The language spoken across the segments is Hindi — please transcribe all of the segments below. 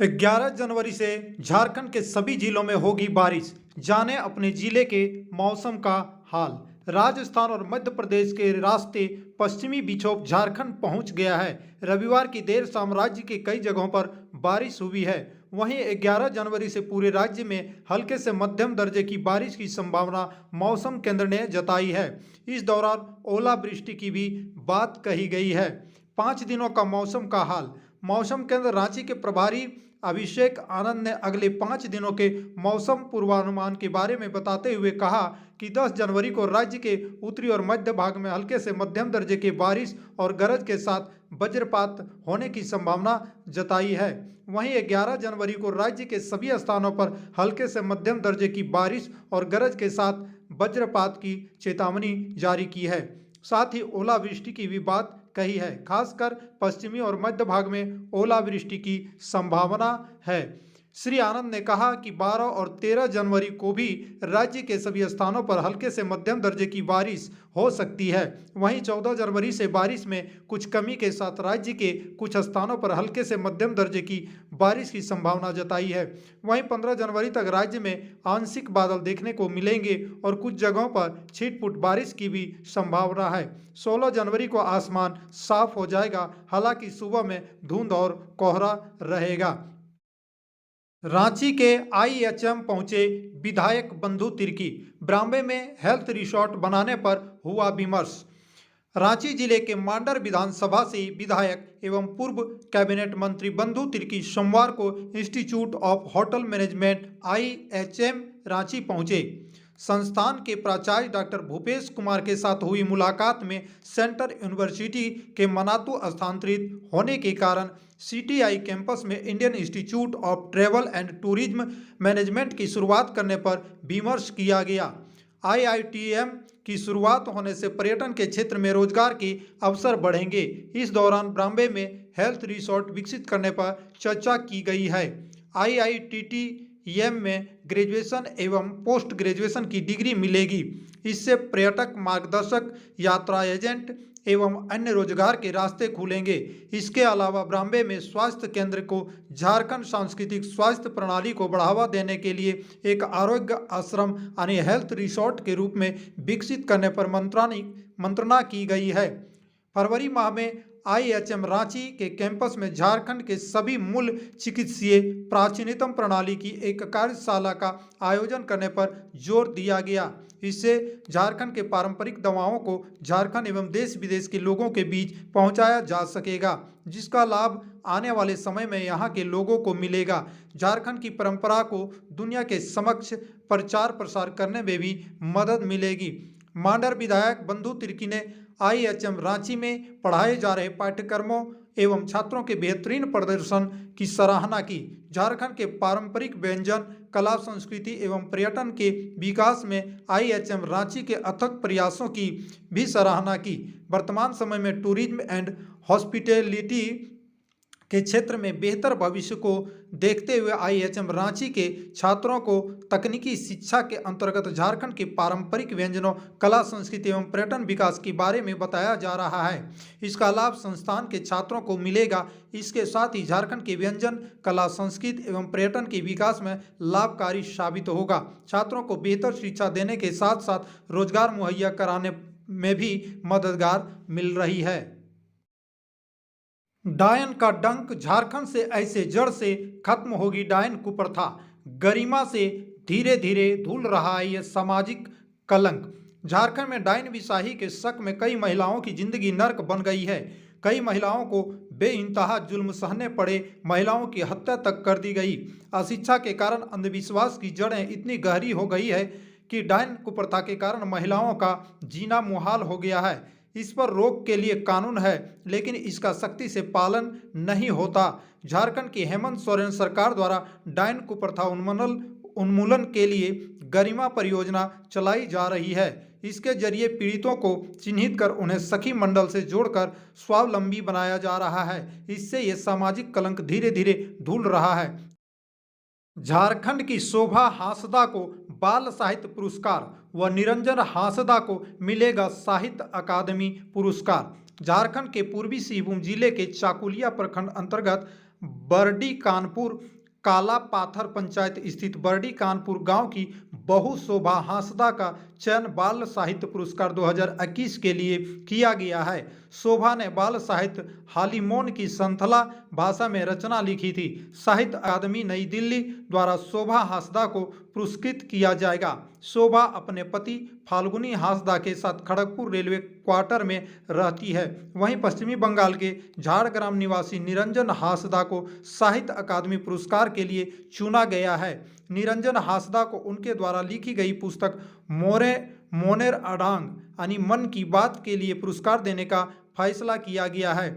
11 जनवरी से झारखंड के सभी जिलों में होगी बारिश। जाने अपने जिले के मौसम का हाल। राजस्थान और मध्य प्रदेश के रास्ते पश्चिमी विक्षोभ झारखंड पहुंच गया है। रविवार की देर शाम राज्य के कई जगहों पर बारिश हुई है। वहीं 11 जनवरी से पूरे राज्य में हल्के से मध्यम दर्जे की बारिश की संभावना मौसम केंद्र ने जताई है। इस दौरान ओलावृष्टि की भी बात कही गई है। 5 दिनों का मौसम का हाल। मौसम केंद्र रांची के प्रभारी अभिषेक आनंद ने अगले 5 दिनों के मौसम पूर्वानुमान के बारे में बताते हुए कहा कि 10 जनवरी को राज्य के उत्तरी और मध्य भाग में हल्के से मध्यम दर्जे की बारिश और गरज के साथ वज्रपात होने की संभावना जताई है। वहीं 11 जनवरी को राज्य के सभी स्थानों पर हल्के से मध्यम दर्जे की बारिश और गरज के साथ वज्रपात की चेतावनी जारी की है। साथ ही ओलावृष्टि की भी बात कही है। खासकर पश्चिमी और मध्य भाग में ओलावृष्टि की संभावना है। श्री आनंद ने कहा कि 12 और 13 जनवरी को भी राज्य के सभी स्थानों पर हल्के से मध्यम दर्जे की बारिश हो सकती है। वहीं 14 जनवरी से बारिश में कुछ कमी के साथ राज्य के कुछ स्थानों पर हल्के से मध्यम दर्जे की बारिश की संभावना जताई है। वहीं 15 जनवरी तक राज्य में आंशिक बादल देखने को मिलेंगे और कुछ जगहों पर छिटपुट बारिश की भी संभावना है। 16 जनवरी को आसमान साफ हो जाएगा, हालांकि सुबह में धुंध और कोहरा रहेगा। रांची के आईएचएम पहुंचे विधायक बंधु तिर्की। ब्राम्बे में हेल्थ रिसोर्ट बनाने पर हुआ विमर्श। रांची जिले के मांडर विधानसभा से विधायक एवं पूर्व कैबिनेट मंत्री बंधु तिर्की सोमवार को institute of hotel management IHM Ranchi पहुंचे। संस्थान के प्राचार्य डॉक्टर भूपेश कुमार के साथ हुई मुलाकात में सेंट्रल यूनिवर्सिटी के मनातू स्थानांतरित होने के कारण सीटीआई कैंपस में Indian institute of travel and tourism management की शुरुआत करने पर विमर्श किया गया। आईआईटीएम की शुरुआत होने से पर्यटन के क्षेत्र में रोजगार के अवसर बढ़ेंगे। इस दौरान ब्राम्बे में हेल्थ रिसोर्ट विकसित करने पर चर्चा की गई है। आईआईटीटीएम में ग्रेजुएशन एवं पोस्ट ग्रेजुएशन की डिग्री मिलेगी। इससे पर्यटक, मार्गदर्शक, यात्रा एजेंट एवं अन्य रोजगार के रास्ते खुलेंगे। इसके अलावा ब्राम्बे में स्वास्थ्य केंद्र को झारखंड सांस्कृतिक स्वास्थ्य प्रणाली को बढ़ावा देने के लिए एक आरोग्य आश्रम यानी हेल्थ रिसोर्ट के रूप में विकसित करने पर मंत्रणा की गई है। फरवरी माह में आईएचएम रांची के कैंपस में झारखंड के सभी मूल चिकित्सीय प्राचीनतम प्रणाली की एक कार्यशाला का आयोजन करने पर जोर दिया गया। इससे झारखंड के पारंपरिक दवाओं को झारखंड एवं देश विदेश के लोगों के बीच पहुंचाया जा सकेगा, जिसका लाभ आने वाले समय में यहां के लोगों को मिलेगा। झारखंड की परंपरा को दुनिया के समक्ष प्रचार प्रसार करने में भी मदद मिलेगी। मांडर विधायक बंधु तिर्की ने आईएचएम रांची में पढ़ाए जा रहे पाठ्यक्रमों एवं छात्रों के बेहतरीन प्रदर्शन की सराहना की। झारखंड के पारंपरिक व्यंजन, कला, संस्कृति एवं पर्यटन के विकास में आईएचएम रांची के अथक प्रयासों की भी सराहना की। वर्तमान समय में टूरिज्म एंड हॉस्पिटैलिटी के क्षेत्र में बेहतर भविष्य को देखते हुए आईएचएम रांची के छात्रों को तकनीकी शिक्षा के अंतर्गत झारखंड के पारंपरिक व्यंजनों, कला, संस्कृति एवं पर्यटन विकास के बारे में बताया जा रहा है। इसका लाभ संस्थान के छात्रों को मिलेगा। इसके साथ ही झारखंड के व्यंजन, कला, संस्कृति एवं पर्यटन के विकास में लाभकारी साबित होगा। छात्रों को बेहतर शिक्षा देने के साथ साथ रोजगार मुहैया कराने में भी मददगार मिल रही है। डायन का डंक, झारखंड से ऐसे जड़ से खत्म होगी डायन कुप्रथा। गरिमा से धीरे धीरे धुल रहा है यह सामाजिक कलंक। झारखंड में डायन विषाही के शक में कई महिलाओं की जिंदगी नर्क बन गई है। कई महिलाओं को बेइंतहा जुल्म सहने पड़े, महिलाओं की हत्या तक कर दी गई। अशिक्षा के कारण अंधविश्वास की जड़ें इतनी गहरी हो गई है कि डायन कुप्रथा के कारण महिलाओं का जीना मुहाल हो गया है। इस पर रोक के लिए कानून है, लेकिन इसका सख्ती से पालन नहीं होता। झारखंड की हेमंत सोरेन सरकार द्वारा डायन कुप्रथा उन्मूलन के लिए गरिमा परियोजना चलाई जा रही है। इसके जरिए पीड़ितों को चिन्हित कर उन्हें सखी मंडल से जोड़कर स्वावलंबी बनाया जा रहा है। इससे यह सामाजिक कलंक धीरे धीरे धुल रहा है। झारखंड की शोभा हांसदा को बाल साहित्य पुरस्कार व निरंजन हांसदा को मिलेगा साहित्य अकादमी पुरस्कार। झारखंड के पूर्वी सिंहभूम जिले के चाकुलिया प्रखंड अंतर्गत बरडी कानपुर काला पाथर पंचायत स्थित बरडी कानपुर गांव की बहु शोभा हांसदा का चयन बाल साहित्य पुरस्कार 2021 के लिए किया गया है। शोभा ने बाल साहित्य हालीमोन की संथला भाषा में रचना लिखी थी। साहित्य अकादमी नई दिल्ली द्वारा शोभा हांसदा को पुरस्कृत किया जाएगा। शोभा अपने पति फाल्गुनी हांसदा के साथ खड़गपुर रेलवे क्वार्टर में रहती है। वहीं पश्चिमी बंगाल के झाड़ग्राम निवासी निरंजन हांसदा को साहित्य अकादमी पुरस्कार के लिए चुना गया है। निरंजन हांसदा को उनके द्वारा लिखी गई पुस्तक मोनेर अडांग यानी मन की बात के लिए पुरस्कार देने का फैसला किया गया है।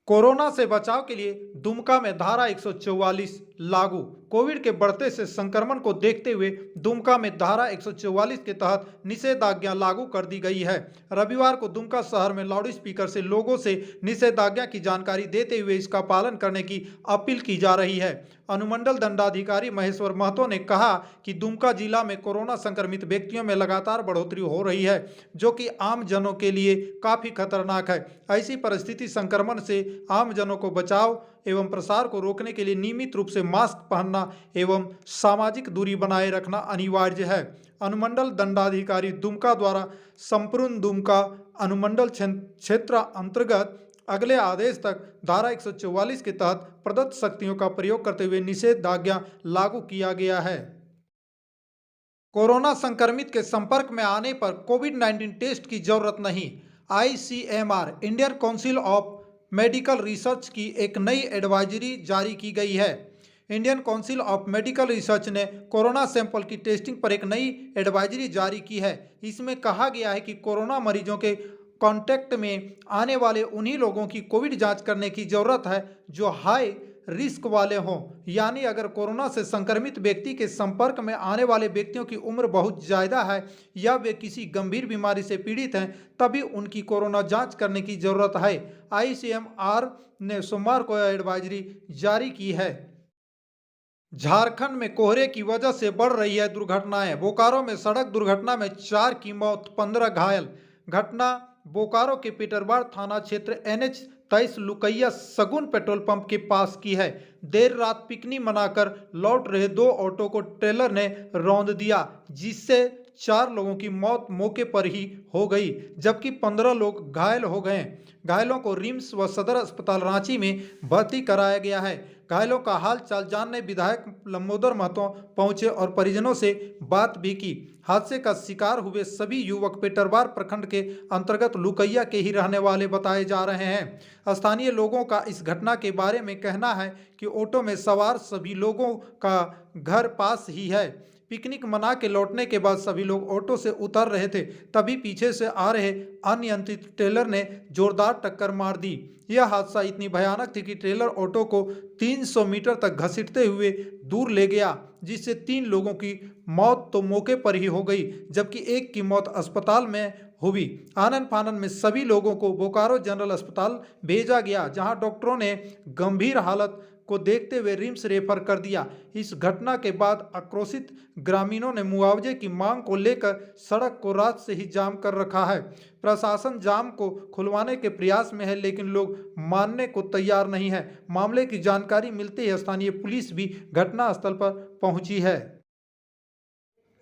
कोरोना से बचाव के लिए दुमका में धारा 144 लागू। कोविड के बढ़ते से संक्रमण को देखते हुए दुमका में धारा 144 के तहत निषेधाज्ञा लागू कर दी गई है। रविवार को दुमका शहर में लाउड स्पीकर से लोगों से निषेधाज्ञा की जानकारी देते हुए इसका पालन करने की अपील की जा रही है। अनुमंडल दंडाधिकारी महेश्वर महतो ने कहा कि दुमका जिला में कोरोना संक्रमित व्यक्तियों में लगातार बढ़ोतरी हो रही है, जो कि आम जनों के लिए काफी खतरनाक है। ऐसी परिस्थिति संक्रमण से आम जनों को बचाव एवं प्रसार को रोकने के लिए नियमित रूप से मास्क पहनना एवं सामाजिक दूरी बनाए रखना अनिवार्य है। अनुमंडल दंडाधिकारी दुमका द्वारा संपूर्ण दुमका अनुमंडल क्षेत्र अंतर्गत अगले आदेश तक धारा 144 के तहत प्रदत्त शक्तियों का प्रयोग करते हुए निषेधाज्ञा लागू किया गया है। कोरोना संक्रमित के संपर्क में आने पर कोविड-19 टेस्ट की जरूरत नहीं। ICMR Indian council of medical research की एक नई एडवाइजरी जारी की गई है। Indian council of medical research ने कोरोना सैंपल की टेस्टिंग पर एक नई एडवाइजरी जारी की है। इसमें कहा गया है कि कोरोना मरीजों के कांटेक्ट में आने वाले उन्हीं लोगों की कोविड जांच करने की जरूरत है जो हाई रिस्क वाले हों, यानी अगर कोरोना से संक्रमित व्यक्ति के संपर्क में आने वाले व्यक्तियों की उम्र बहुत ज़्यादा है या वे किसी गंभीर बीमारी से पीड़ित हैं, तभी उनकी कोरोना जांच करने की जरूरत है। ICMR ने सोमवार को यह एडवाइजरी जारी की है। झारखंड में कोहरे की वजह से बढ़ रही है दुर्घटनाएं। बोकारो में सड़क दुर्घटना में 4 की मौत, 15 घायल। घटना बोकारो के पीटरवाड़ थाना क्षेत्र NH 23 लुकैया सगुन पेट्रोल पंप के पास की है। देर रात पिकनिक मनाकर लौट रहे 2 ऑटो को ट्रेलर ने रौंद दिया, जिससे 4 लोगों की मौत मौके पर ही हो गई, जबकि 15 लोग घायल हो गए। घायलों को रिम्स व सदर अस्पताल रांची में भर्ती कराया गया है। घायलों का हाल चाल जानने विधायक लंबोदर महतो पहुंचे और परिजनों से बात भी की। हादसे का शिकार हुए सभी युवक पेटरवार प्रखंड के अंतर्गत लुकैया के ही रहने वाले बताए जा रहे हैं। स्थानीय लोगों का इस घटना के बारे में कहना है कि ऑटो में सवार सभी लोगों का घर पास ही है। पिकनिक मना के लौटने के बाद सभी लोग ऑटो से उतर रहे थे, तभी पीछे से आ रहे अनियंत्रित ट्रेलर ने जोरदार टक्कर मार दी। यह हादसा इतनी भयानक थी कि ट्रेलर ऑटो को 300 मीटर तक घसीटते हुए दूर ले गया, जिससे 3 लोगों की मौत तो मौके पर ही हो गई, जबकि एक की मौत अस्पताल में हुई। आनन फानन में सभी लोगों को बोकारो जनरल अस्पताल भेजा गया, जहां डॉक्टरों ने गंभीर हालत को देखते हुए रिम्स रेफर कर दिया। इस घटना के बाद आक्रोशित ग्रामीणों ने मुआवजे की मांग को लेकर सड़क को रात से ही जाम कर रखा है। प्रशासन जाम को खुलवाने के प्रयास में है, लेकिन लोग मानने को तैयार नहीं है। मामले की जानकारी मिलते ही स्थानीय पुलिस भी घटनास्थल पर पहुंची है।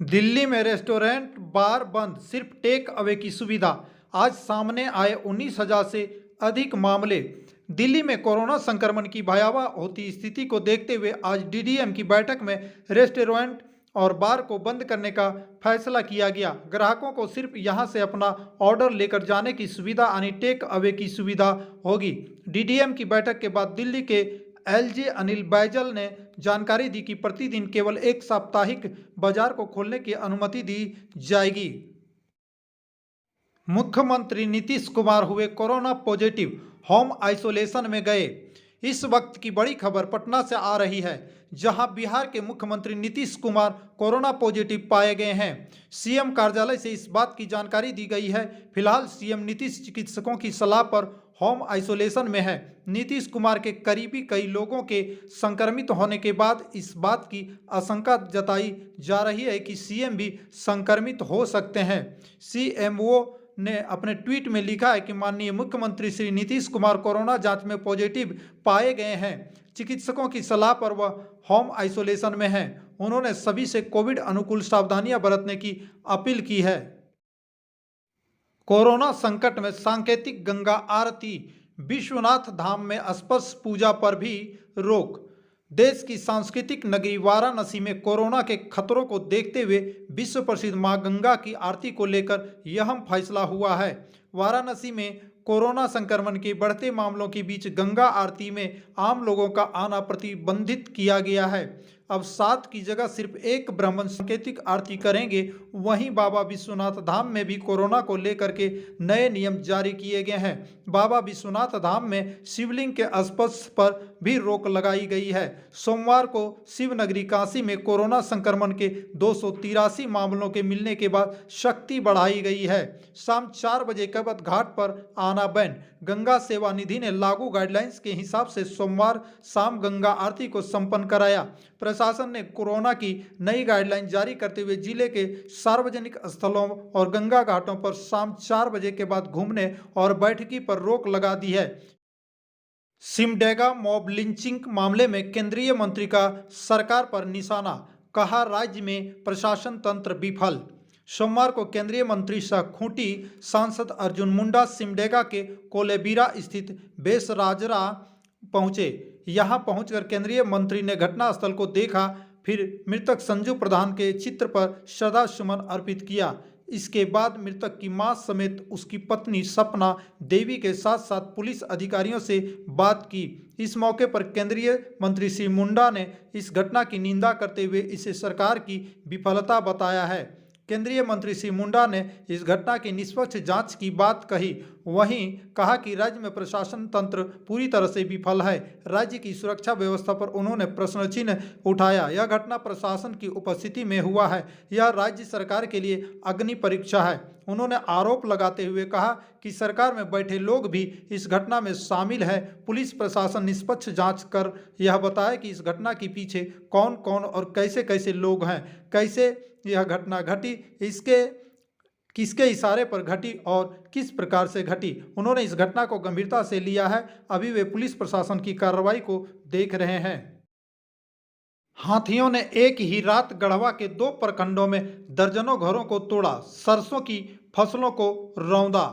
दिल्ली में रेस्टोरेंट बार बंद, सिर्फ टेक अवे की सुविधा। आज सामने आए 19,000 से अधिक मामले। दिल्ली में कोरोना संक्रमण की भयावह होती स्थिति को देखते हुए आज DDM की बैठक में रेस्टोरेंट और बार को बंद करने का फैसला किया गया। ग्राहकों को सिर्फ यहां से अपना ऑर्डर लेकर जाने की सुविधा यानी टेक अवे की सुविधा होगी। DDM की बैठक के बाद दिल्ली के LG अनिल बैजल ने जानकारी दी कि प्रतिदिन केवल एक साप्ताहिक बाजार को खोलने की अनुमति दी जाएगी। मुख्यमंत्री नीतीश कुमार हुए कोरोना पॉजिटिव, होम आइसोलेशन में गए। इस वक्त की बड़ी खबर पटना से आ रही है, जहां बिहार के मुख्यमंत्री नीतीश कुमार कोरोना पॉजिटिव पाए गए हैं। CM कार्यालय से इस बात की जानकारी दी गई है। फिलहाल CM नीतीश चिकित्सकों की सलाह पर होम आइसोलेशन में है। नीतीश कुमार के करीबी कई लोगों के संक्रमित होने के बाद इस बात की आशंका जताई जा रही है कि CM भी संक्रमित हो सकते हैं। CMO ने अपने ट्वीट में लिखा है कि माननीय मुख्यमंत्री श्री नीतीश कुमार कोरोना जांच में पॉजिटिव पाए गए हैं। चिकित्सकों की सलाह पर वह होम आइसोलेशन में हैं। उन्होंने सभी से कोविड अनुकूल सावधानियां बरतने की अपील की है। कोरोना संकट में सांकेतिक गंगा आरती, विश्वनाथ धाम में स्पर्श पूजा पर भी रोक। देश की सांस्कृतिक नगरी वाराणसी में कोरोना के खतरों को देखते हुए विश्व प्रसिद्ध मां गंगा की आरती को लेकर यह अहम फैसला हुआ है। वाराणसी में कोरोना संक्रमण के बढ़ते मामलों के बीच गंगा आरती में आम लोगों का आना प्रतिबंधित किया गया है। अब 7 की जगह सिर्फ एक ब्राह्मण सांकेतिक आरती करेंगे। वहीं बाबा विश्वनाथ धाम में भी कोरोना को लेकर के नए नियम जारी किए गए हैं। बाबा विश्वनाथ धाम में शिवलिंग के स्पर्श पर भी रोक लगाई गई है। सोमवार को शिवनगरी काशी में कोरोना संक्रमण के 283 मामलों के मिलने के बाद शक्ति बढ़ाई गई है। शाम 4 बजे के बाद घाट पर आना बैन। गंगा सेवा निधि ने लागू गाइडलाइंस के हिसाब से सोमवार शाम गंगा आरती को संपन्न कराया। प्रशासन ने कोरोना की नई गाइडलाइन जारी करते हुए जिले के सार्वजनिक स्थलों और गंगा घाटों पर शाम 4 बजे के बाद घूमने और बैठकी पर रोक लगा दी है। सिमडेगा मॉब लिंचिंग मामले में केंद्रीय मंत्री का सरकार पर निशाना, कहा राज्य में प्रशासन तंत्र विफल। सोमवार को केंद्रीय मंत्री सह खूंटी सांसद अर्जुन मुंडा सिमडेगा के कोलेबिरा स्थित बेसराजरा पहुंचे। यहां पहुंचकर केंद्रीय मंत्री ने घटनास्थल को देखा, फिर मृतक संजू प्रधान के चित्र पर श्रद्धा सुमन अर्पित किया। इसके बाद मृतक की मां समेत उसकी पत्नी सपना देवी के साथ साथ पुलिस अधिकारियों से बात की। इस मौके पर केंद्रीय मंत्री श्री मुंडा ने इस घटना की निंदा करते हुए इसे सरकार की विफलता बताया है। केंद्रीय मंत्री श्री मुंडा ने इस घटना की निष्पक्ष जांच की बात कही। वहीं कहा कि राज्य में प्रशासन तंत्र पूरी तरह से विफल है। राज्य की सुरक्षा व्यवस्था पर उन्होंने प्रश्न चिन्ह उठाया। यह घटना प्रशासन की उपस्थिति में हुआ है। यह राज्य सरकार के लिए अग्नि परीक्षा है। उन्होंने आरोप लगाते हुए कहा कि सरकार में बैठे लोग भी इस घटना में शामिल है। पुलिस प्रशासन निष्पक्ष जांच कर यह बताए कि इस घटना के पीछे कौन कौन और कैसे कैसे लोग हैं, कैसे यह घटना घटी, किसके इशारे पर घटी और किस प्रकार से घटी। उन्होंने इस घटना को गंभीरता से लिया है। अभी वे पुलिस प्रशासन की कार्रवाई को देख रहे हैं। हाथियों ने एक ही रात गढ़वा के 2 प्रखंडों में दर्जनों घरों को तोड़ा, सरसों की फसलों को रौंदा।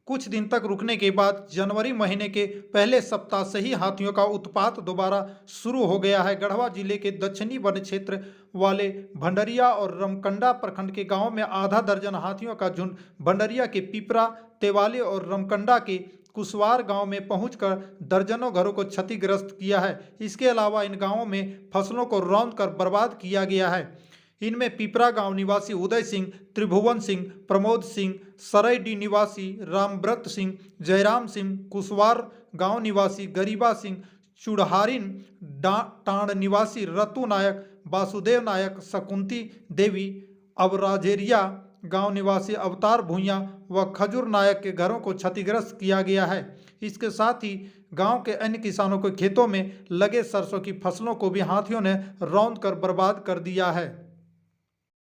कुछ दिन तक रुकने के बाद जनवरी महीने के पहले सप्ताह से ही हाथियों का उत्पात दोबारा शुरू हो गया है। गढ़वा जिले के दक्षिणी वन क्षेत्र वाले भंडरिया और रमकंडा प्रखंड के गांव में आधा दर्जन हाथियों का झुंड भंडरिया के पिपरा, तेवाले और रमकंडा के कुशवार गांव में पहुंचकर दर्जनों घरों को क्षतिग्रस्त किया है। इसके अलावा इन गांवों में फसलों को रौंद कर बर्बाद किया गया है। इनमें पिपरा गांव निवासी उदय सिंह, त्रिभुवन सिंह, प्रमोद सिंह, सरैडी निवासी रामव्रत सिंह, जयराम सिंह, कुशवार गांव निवासी गरीबा सिंह, चुड़हारिन टांड निवासी रतु नायक, वासुदेव नायक, शकुंती देवी, अबराजेरिया गांव निवासी अवतार भूइयां व खजूर नायक के घरों को क्षतिग्रस्त किया गया है। इसके साथ ही गांव के अन्य किसानों के खेतों में लगे सरसों की फसलों को भी हाथियों ने रौंद कर बर्बाद कर दिया है।